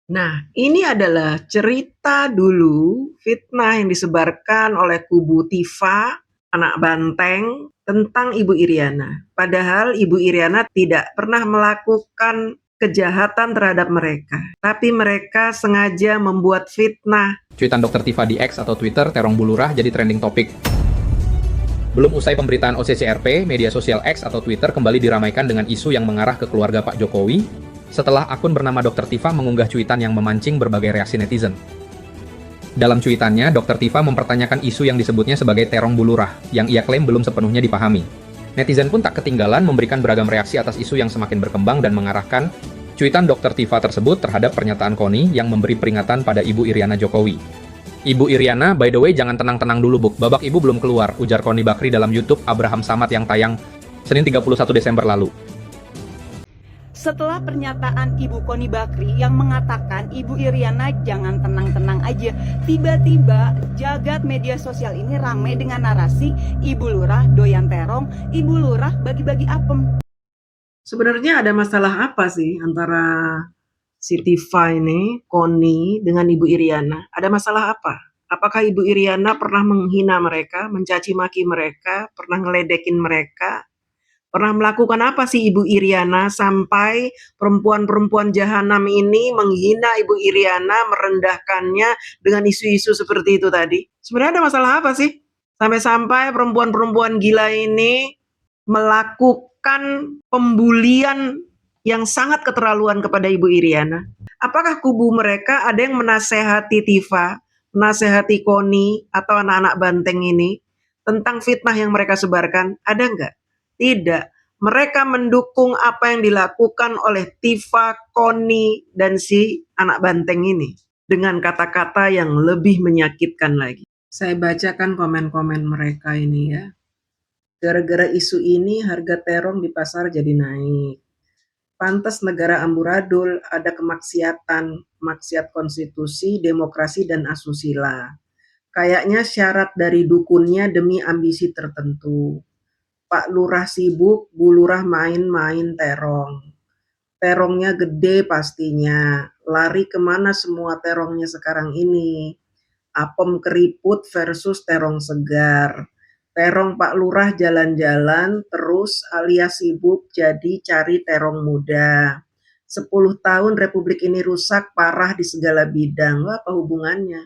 Nah, ini adalah cerita dulu fitnah yang disebarkan oleh kubu Tifa, anak banteng, tentang Ibu Iriana. Padahal Ibu Iriana tidak pernah melakukan kejahatan terhadap mereka, tapi mereka sengaja membuat fitnah. Cuitan Dr. Tifa di X atau Twitter, terong bulurah jadi trending topik. Belum usai pemberitaan OCCRP, media sosial X atau Twitter kembali diramaikan dengan isu yang mengarah ke keluarga Pak Jokowi, setelah akun bernama Dr. Tifa mengunggah cuitan yang memancing berbagai reaksi netizen. Dalam cuitannya, Dr. Tifa mempertanyakan isu yang disebutnya sebagai terong bulurah, yang ia klaim belum sepenuhnya dipahami. Netizen pun tak ketinggalan memberikan beragam reaksi atas isu yang semakin berkembang dan mengarahkan cuitan Dr. Tifa tersebut terhadap pernyataan Koni yang memberi peringatan pada Ibu Iriana Jokowi. Ibu Iriana, by the way jangan tenang-tenang dulu Buk, babak ibu belum keluar, ujar Koni Bakri dalam YouTube Abraham Samad yang tayang Senin 31 Desember lalu. Setelah pernyataan Ibu Koni Bakri yang mengatakan Ibu Iriana jangan tenang-tenang aja, tiba-tiba jagat media sosial ini ramai dengan narasi Ibu Lurah doyan terong, Ibu Lurah bagi-bagi apem. Sebenarnya ada masalah apa sih antara si Tifa ini, Koni, dengan Ibu Iriana? Ada masalah apa? Apakah Ibu Iriana pernah menghina mereka, mencaci maki mereka, pernah ngeledekin mereka? Pernah melakukan apa sih Ibu Iriana sampai perempuan-perempuan jahanam ini menghina Ibu Iriana, merendahkannya dengan isu-isu seperti itu tadi? Sebenarnya ada masalah apa sih? Sampai-sampai perempuan-perempuan gila ini melakukan pembulian yang sangat keterlaluan kepada Ibu Iriana. Apakah kubu mereka ada yang menasehati Tifa, menasehati Koni, atau anak-anak banteng ini tentang fitnah yang mereka sebarkan? Ada nggak? Tidak. Mereka mendukung apa yang dilakukan oleh Tifa, Koni, dan si anak banteng ini dengan kata-kata yang lebih menyakitkan lagi. Saya bacakan komen-komen mereka ini ya. Gara-gara isu ini harga terong di pasar jadi naik. Pantes negara amburadul, ada kemaksiatan, maksiat konstitusi, demokrasi, dan asusila. Kayaknya syarat dari dukunnya demi ambisi tertentu. Pak Lurah sibuk, Bu Lurah main-main terong. Terongnya gede pastinya. Lari kemana semua terongnya sekarang ini? Apem keriput versus terong segar. Terong Pak Lurah jalan-jalan terus alias sibuk jadi cari terong muda. 10 tahun Republik ini rusak parah di segala bidang. Apa hubungannya?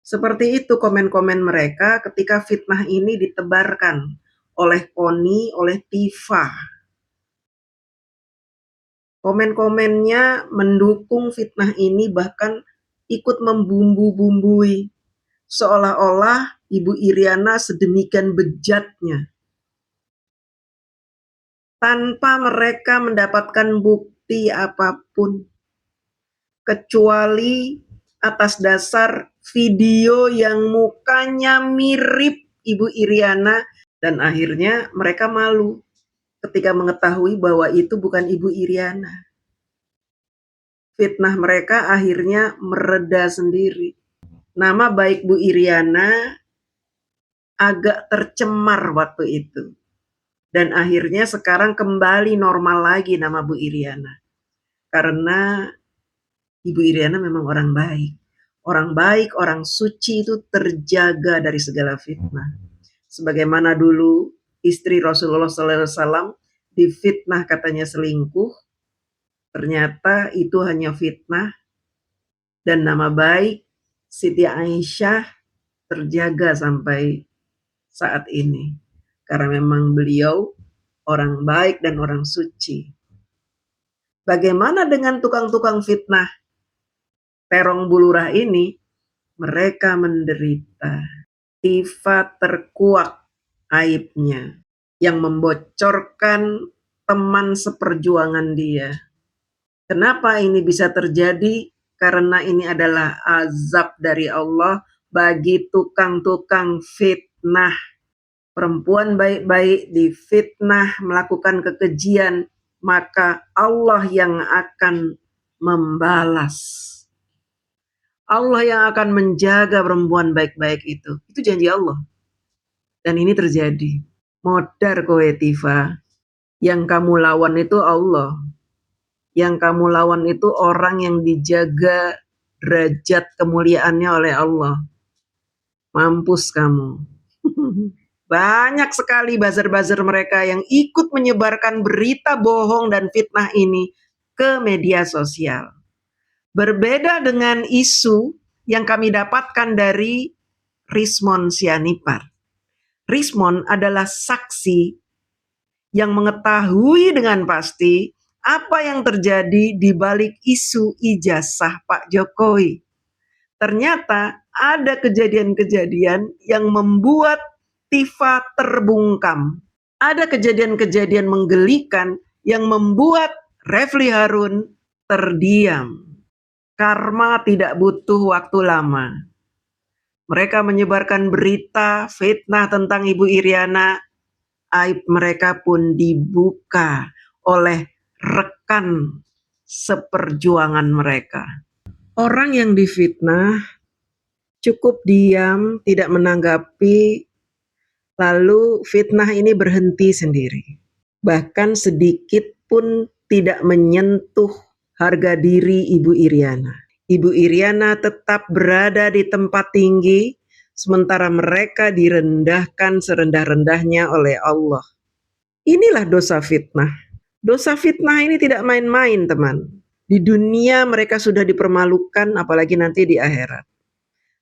Seperti itu komen-komen mereka ketika fitnah ini ditebarkan oleh Koni, oleh Tifa. Komen-komennya mendukung fitnah ini, bahkan ikut membumbu-bumbui. Seolah-olah Ibu Iriana sedemikian bejatnya. Tanpa mereka mendapatkan bukti apapun. Kecuali atas dasar video yang mukanya mirip Ibu Iriana. Dan akhirnya mereka malu ketika mengetahui bahwa itu bukan Ibu Iriana. Fitnah mereka akhirnya mereda sendiri. Nama baik Bu Iriana agak tercemar waktu itu. Dan akhirnya sekarang kembali normal lagi nama Bu Iriana. Karena Ibu Iriana memang orang baik. Orang baik, orang suci itu terjaga dari segala fitnah. Sebagaimana dulu istri Rasulullah SAW difitnah katanya selingkuh. Ternyata itu hanya fitnah. Dan nama baik Siti Aisyah terjaga sampai saat ini. Karena memang beliau orang baik dan orang suci. Bagaimana dengan tukang-tukang fitnah terong bulurah ini? Mereka menderita. Tifa terkuak aibnya yang membocorkan teman seperjuangan dia. Kenapa ini bisa terjadi? Karena ini adalah azab dari Allah bagi tukang-tukang fitnah. Perempuan baik-baik difitnah melakukan kekejian, maka Allah yang akan membalas. Allah yang akan menjaga perempuan baik-baik itu. Itu janji Allah. Dan ini terjadi. Modar kowe Tifa. Yang kamu lawan itu Allah. Yang kamu lawan itu orang yang dijaga derajat kemuliaannya oleh Allah. Mampus kamu. Banyak sekali buzzer-buzzer mereka yang ikut menyebarkan berita bohong dan fitnah ini ke media sosial. Berbeda dengan isu yang kami dapatkan dari Rismon Sianipar. Rismon adalah saksi yang mengetahui dengan pasti apa yang terjadi di balik isu ijazah Pak Jokowi. Ternyata ada kejadian-kejadian yang membuat Tifa terbungkam. Ada kejadian-kejadian menggelikan yang membuat Refli Harun terdiam. Karma tidak butuh waktu lama. Mereka menyebarkan berita fitnah tentang Ibu Iriana. Aib mereka pun dibuka oleh rekan seperjuangan mereka. Orang yang difitnah cukup diam, tidak menanggapi, lalu fitnah ini berhenti sendiri. Bahkan sedikit pun tidak menyentuh harga diri Ibu Iriana. Ibu Iriana tetap berada di tempat tinggi, sementara mereka direndahkan serendah-rendahnya oleh Allah. Inilah dosa fitnah. Dosa fitnah ini tidak main-main, teman. Di dunia mereka sudah dipermalukan, apalagi nanti di akhirat.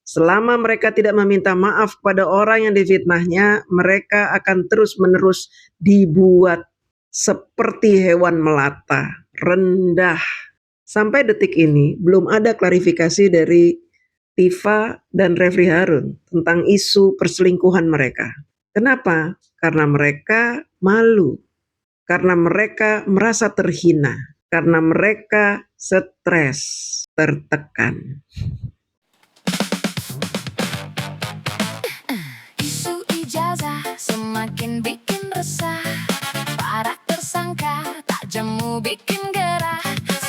Selama mereka tidak meminta maaf pada orang yang difitnahnya, mereka akan terus-menerus dibuat seperti hewan melata, rendah. Sampai detik ini belum ada klarifikasi dari Tifa dan Refli Harun tentang isu perselingkuhan mereka. Kenapa? Karena mereka malu, karena mereka merasa terhina, karena mereka stres, tertekan. Isu ijazah semakin bikin resah. Para tersangka tak jemu bikin gerah.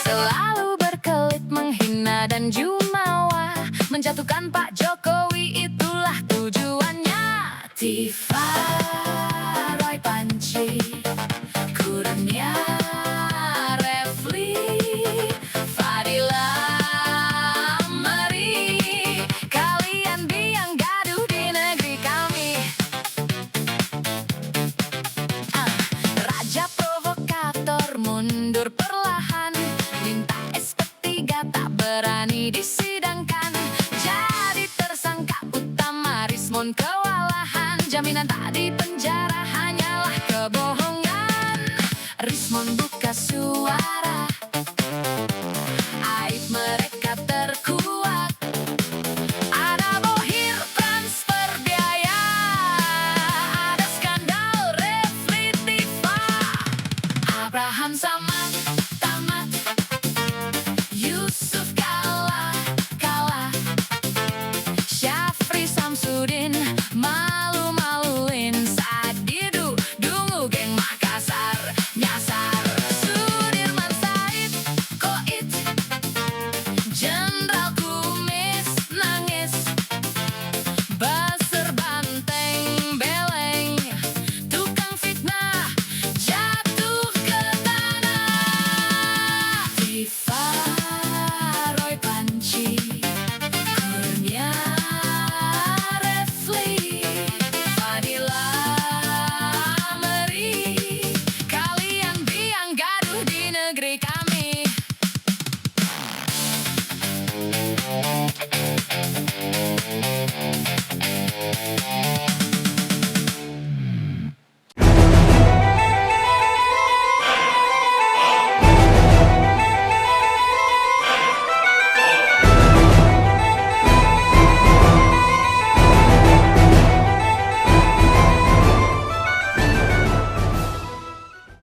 Selalu berkelit menghina dan jumawa. Menjatuhkan Pak Jokowi itulah tujuannya. Tifa, Roy Panci, Kurnia, Refli, Fadila, Mari. Kalian biang gaduh di negeri kami. Raja provokator mundur